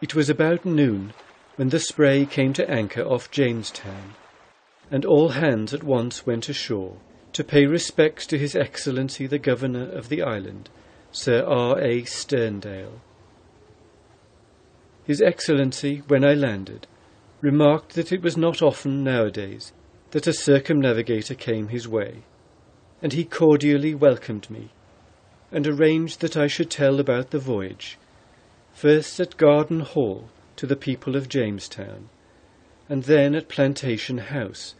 It was about noon when the Spray came to anchor off Jamestown, and all hands at once went ashore to pay respects to His Excellency the Governor of the island, Sir R.A. Sterndale. His Excellency, when I landed, remarked that it was not often nowadays that a circumnavigator came his way, and he cordially welcomed me, and arranged that I should tell about the voyage, first at Garden Hall to the people of Jamestown, and then at Plantation House,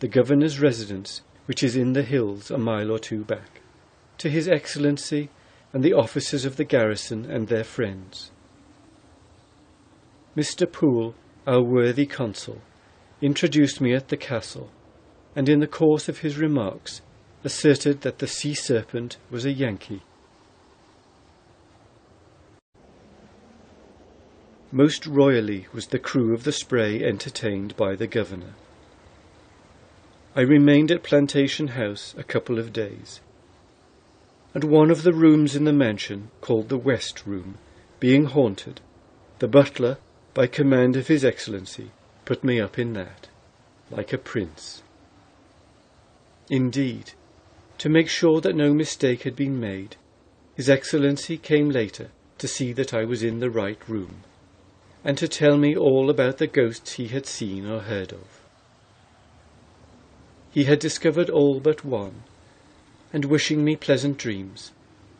the Governor's residence, which is in the hills a mile or two back, to His Excellency and the officers of the garrison and their friends. Mr. Poole, our worthy consul, introduced me at the castle, and in the course of his remarks asserted that the sea serpent was a Yankee. Most royally was the crew of the Spray entertained by the Governor. I remained at Plantation House a couple of days, and one of the rooms in the mansion, called the West Room, being haunted, the butler, by command of His Excellency, put me up in that, like a prince. Indeed, to make sure that no mistake had been made, His Excellency came later to see that I was in the right room, and to tell me all about the ghosts he had seen or heard of. He had discovered all but one, and wishing me pleasant dreams,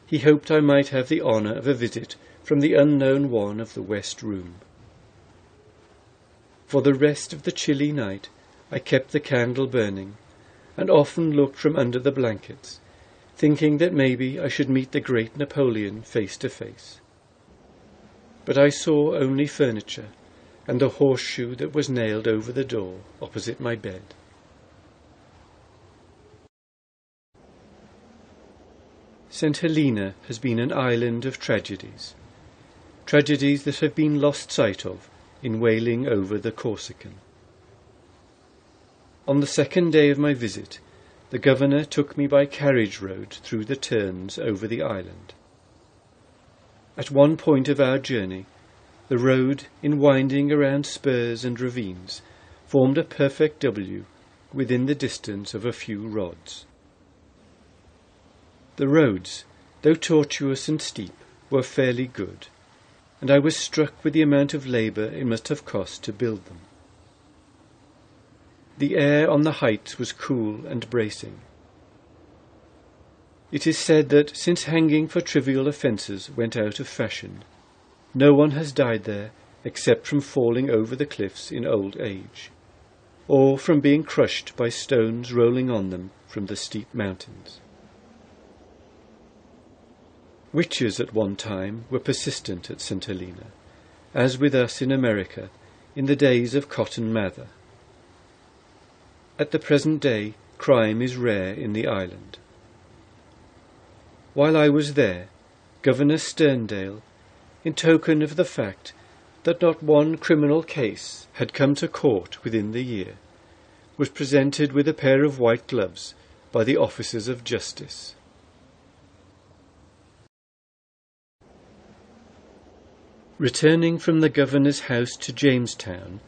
he hoped I might have the honour of a visit from the unknown one of the West Room. For the rest of the chilly night I kept the candle burning, and often looked from under the blankets, thinking that maybe I should meet the great Napoleon face to face. But I saw only furniture, and a horseshoe that was nailed over the door opposite my bed. St. Helena has been an island of tragedies, tragedies that have been lost sight of in whaling over the Corsican. On the second day of my visit, the Governor took me by carriage road through the turns over the island. At one point of our journey, the road, in winding around spurs and ravines, formed a perfect W within the distance of a few rods. The roads, though tortuous and steep, were fairly good, and I was struck with the amount of labour it must have cost to build them. The air on the heights was cool and bracing. It is said that since hanging for trivial offences went out of fashion, no one has died there except from falling over the cliffs in old age, or from being crushed by stones rolling on them from the steep mountains. Witches at one time were persistent at St. Helena, as with us in America in the days of Cotton Mather. At the present day, crime is rare in the island. While I was there, Governor Sterndale, in token of the fact that not one criminal case had come to court within the year, was presented with a pair of white gloves by the officers of justice. Returning from the Governor's house to Jamestown,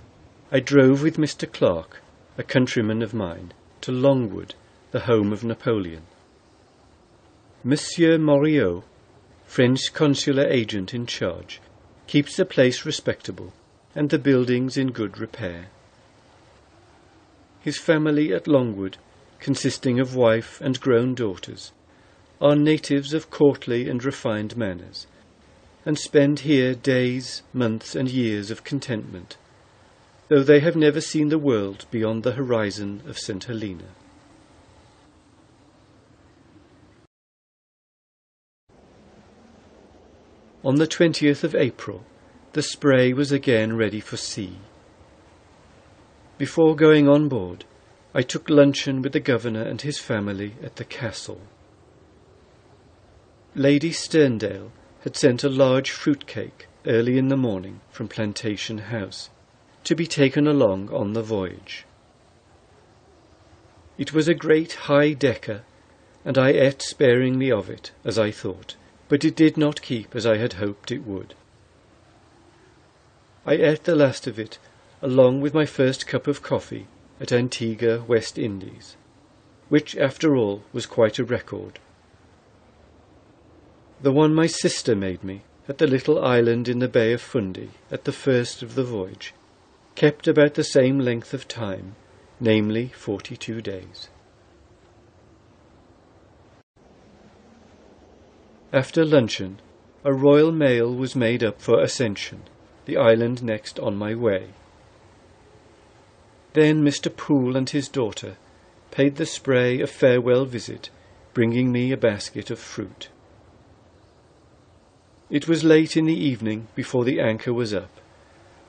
I drove with Mr. Clark, a countryman of mine, to Longwood, the home of Napoleon. Monsieur Moreau, French consular agent in charge, keeps the place respectable and the buildings in good repair. His family at Longwood, consisting of wife and grown daughters, are natives of courtly and refined manners, and spend here days, months, and years of contentment, though they have never seen the world beyond the horizon of St. Helena. On the 20th of April, the Spray was again ready for sea. Before going on board, I took luncheon with the Governor and his family at the castle. Lady Sterndale had sent a large fruit cake early in the morning from Plantation House, to be taken along on the voyage. It was a great high-decker, and I ate sparingly of it, as I thought, but it did not keep as I had hoped it would. I ate the last of it, along with my first cup of coffee at Antigua, West Indies, which, after all, was quite a record. The one my sister made me, at the little island in the Bay of Fundy, at the first of the voyage, kept about the same length of time, namely 42 days. After luncheon, a royal mail was made up for Ascension, the island next on my way. Then Mr. Poole and his daughter paid the Spray a farewell visit, bringing me a basket of fruit. It was late in the evening before the anchor was up,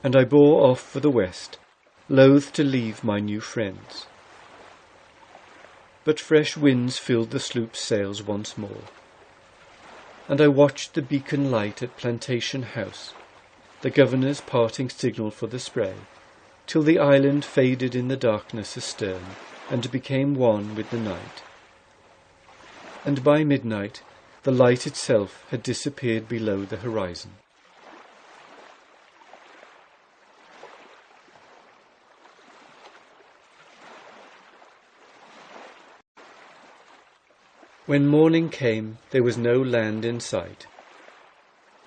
and I bore off for the west, loath to leave my new friends. But fresh winds filled the sloop's sails once more, and I watched the beacon light at Plantation House, the governor's parting signal for the Spray, till the island faded in the darkness astern and became one with the night. And by midnight the light itself had disappeared below the horizon. When morning came, there was no land in sight,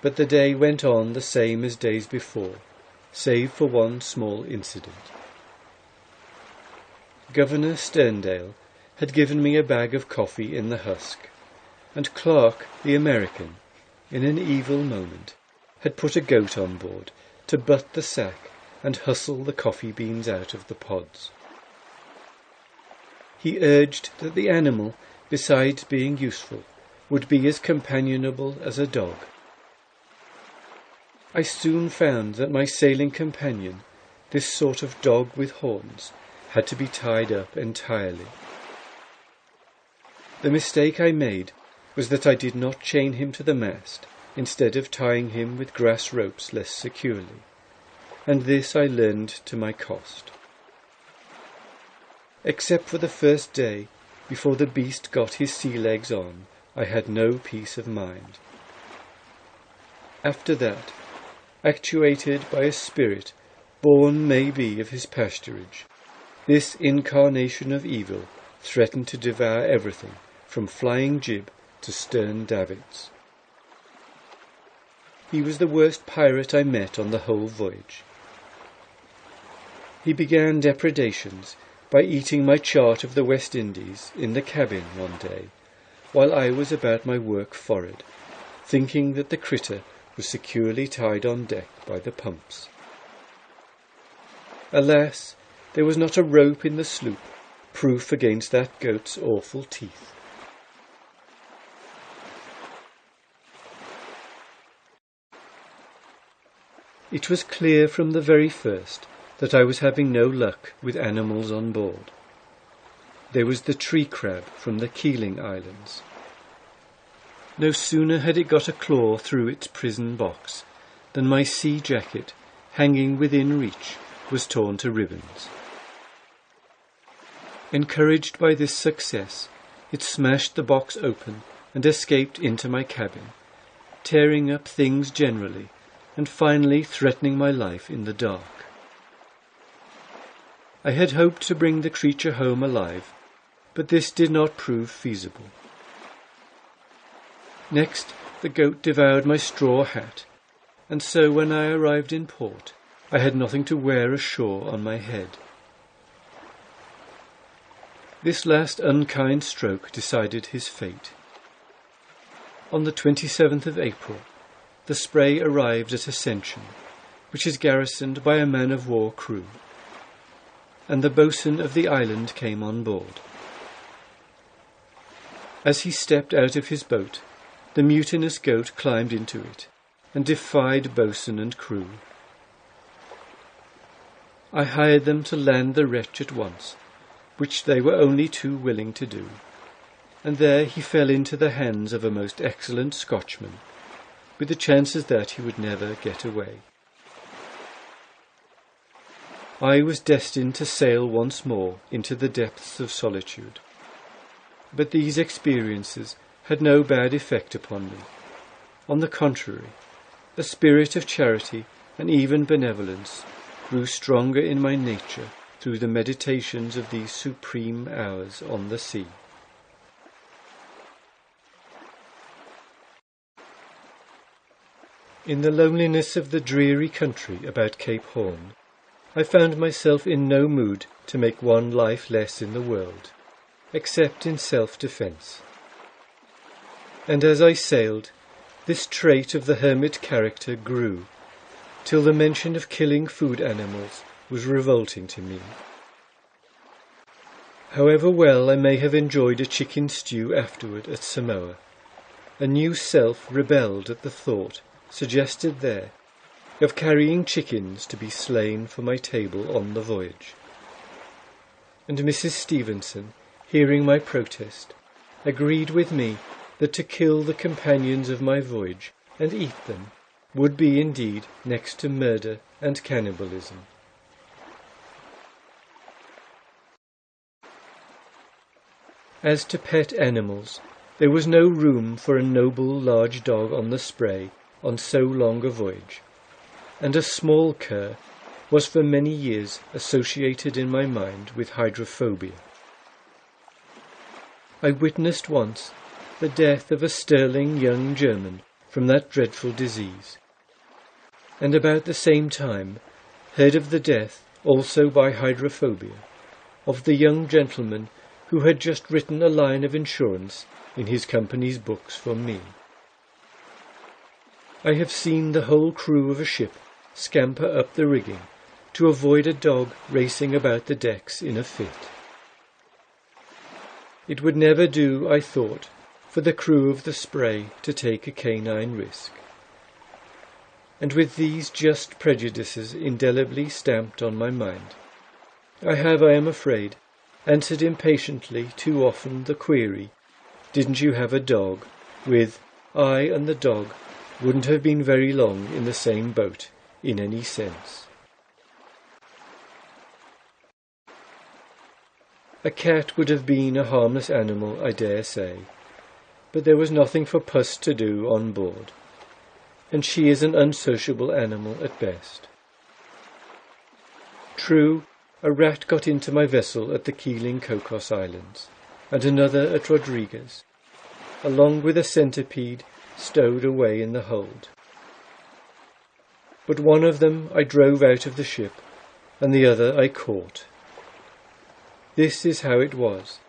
but the day went on the same as days before, save for one small incident. Governor Sterndale had given me a bag of coffee in the husk, and Clark, the American, in an evil moment, had put a goat on board to butt the sack and hustle the coffee beans out of the pods. He urged that the animal, besides being useful, would be as companionable as a dog. I soon found that my sailing companion, this sort of dog with horns, had to be tied up entirely. The mistake I made was that I did not chain him to the mast, instead of tying him with grass ropes less securely, and this I learned to my cost. Except for the first day, before the beast got his sea legs on, I had no peace of mind. After that, actuated by a spirit born maybe of his pasturage, this incarnation of evil threatened to devour everything, from flying jib to stern davits. He was the worst pirate I met on the whole voyage. He began depredations by eating my chart of the West Indies in the cabin one day, while I was about my work forward, thinking that the critter was securely tied on deck by the pumps. Alas, there was not a rope in the sloop, proof against that goat's awful teeth. It was clear from the very first that I was having no luck with animals on board. There was the tree crab from the Keeling Islands. No sooner had it got a claw through its prison box than my sea jacket, hanging within reach, was torn to ribbons. Encouraged by this success, it smashed the box open and escaped into my cabin, tearing up things generally, and finally threatening my life in the dark. I had hoped to bring the creature home alive, but this did not prove feasible. Next, the goat devoured my straw hat, and so when I arrived in port, I had nothing to wear ashore on my head. This last unkind stroke decided his fate. On the 27th of April, the Spray arrived at Ascension, which is garrisoned by a man-of-war crew, and the boatswain of the island came on board. As he stepped out of his boat, the mutinous goat climbed into it, and defied boatswain and crew. I hired them to land the wretch at once, which they were only too willing to do, and there he fell into the hands of a most excellent Scotchman, with the chances that he would never get away. I was destined to sail once more into the depths of solitude, but these experiences had no bad effect upon me. On the contrary, a spirit of charity and even benevolence grew stronger in my nature through the meditations of these supreme hours on the sea. In the loneliness of the dreary country about Cape Horn, I found myself in no mood to make one life less in the world, except in self-defence. And as I sailed, this trait of the hermit character grew, till the mention of killing food animals was revolting to me. However well I may have enjoyed a chicken stew afterward at Samoa, a new self rebelled at the thought, suggested there, of carrying chickens to be slain for my table on the voyage. And Mrs. Stevenson, hearing my protest, agreed with me that to kill the companions of my voyage and eat them would be indeed next to murder and cannibalism. As to pet animals, there was no room for a noble large dog on the Spray on so long a voyage, and a small cur was for many years associated in my mind with hydrophobia. I witnessed once the death of a sterling young German from that dreadful disease, and about the same time heard of the death, also by hydrophobia, of the young gentleman who had just written a line of insurance in his company's books for me. I have seen the whole crew of a ship scamper up the rigging to avoid a dog racing about the decks in a fit. It would never do, I thought, for the crew of the Spray to take a canine risk. And with these just prejudices indelibly stamped on my mind, I have, I am afraid, answered impatiently too often the query, "Didn't you have a dog?" with, "I and the dog wouldn't have been very long in the same boat, in any sense." A cat would have been a harmless animal, I dare say, but there was nothing for Puss to do on board, and she is an unsociable animal at best. True, a rat got into my vessel at the Keeling Cocos Islands, and another at Rodriguez, along with a centipede stowed away in the hold. But one of them I drove out of the ship, and the other I caught. This is how it was.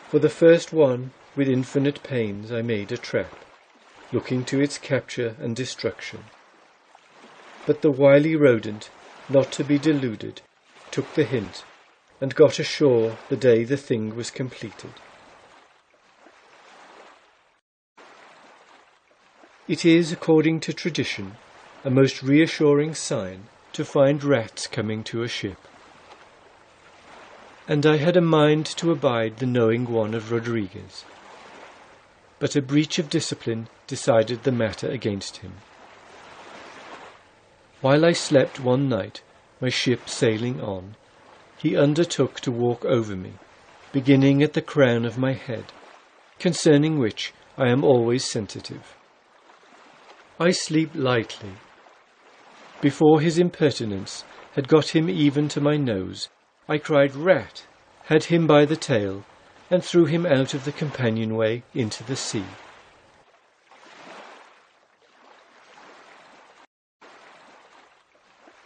For the first one, with infinite pains, I made a trap, looking to its capture and destruction. But the wily rodent, not to be deluded, took the hint, and got ashore the day the thing was completed. It is, according to tradition, a most reassuring sign to find rats coming to a ship. And I had a mind to abide the knowing one of Rodriguez. But a breach of discipline decided the matter against him. While I slept one night, my ship sailing on, he undertook to walk over me, beginning at the crown of my head, concerning which I am always sensitive. I sleep lightly. Before his impertinence had got him even to my nose, I cried "Rat!", had him by the tail, and threw him out of the companionway into the sea.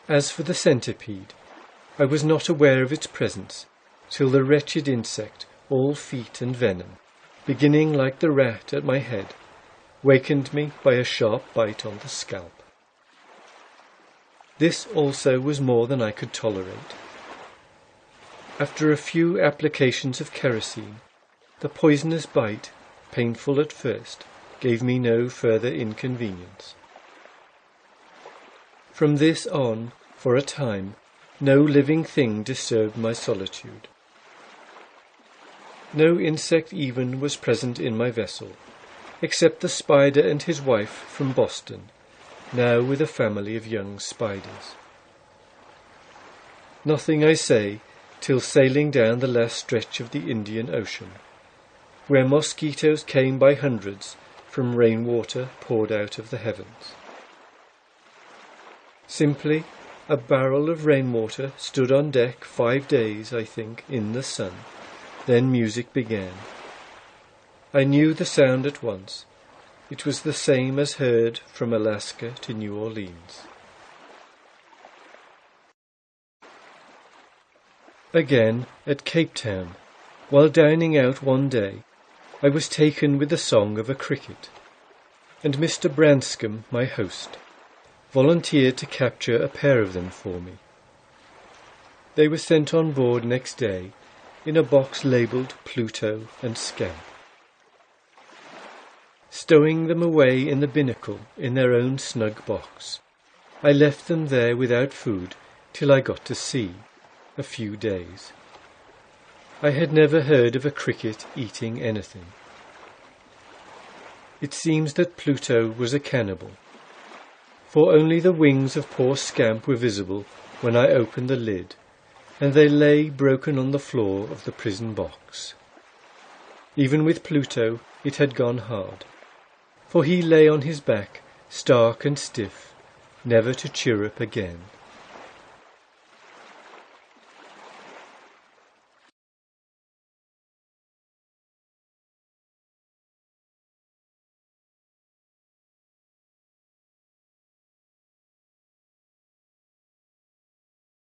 As for the centipede, I was not aware of its presence till the wretched insect, all feet and venom, beginning like the rat at my head, wakened me by a sharp bite on the scalp. This also was more than I could tolerate. After a few applications of kerosene, the poisonous bite, painful at first, gave me no further inconvenience. From this on, for a time, no living thing disturbed my solitude. No insect even was present in my vessel, except the spider and his wife from Boston, now with a family of young spiders. Nothing, I say, till sailing down the last stretch of the Indian Ocean, where mosquitoes came by hundreds from rainwater poured out of the heavens. Simply, a barrel of rainwater stood on deck 5 days, I think, in the sun. Then music began. I knew the sound at once. It was the same as heard from Alaska to New Orleans. Again, at Cape Town, while dining out one day, I was taken with the song of a cricket, and Mr. Branscombe, my host, volunteered to capture a pair of them for me. They were sent on board next day in a box labelled Pluto and Scamp. Stowing them away in the binnacle in their own snug box, I left them there without food till I got to sea, a few days. I had never heard of a cricket eating anything. It seems that Pluto was a cannibal, for only the wings of poor Scamp were visible when I opened the lid, and they lay broken on the floor of the prison box. Even with Pluto it had gone hard, for he lay on his back, stark and stiff, never to chirrup again.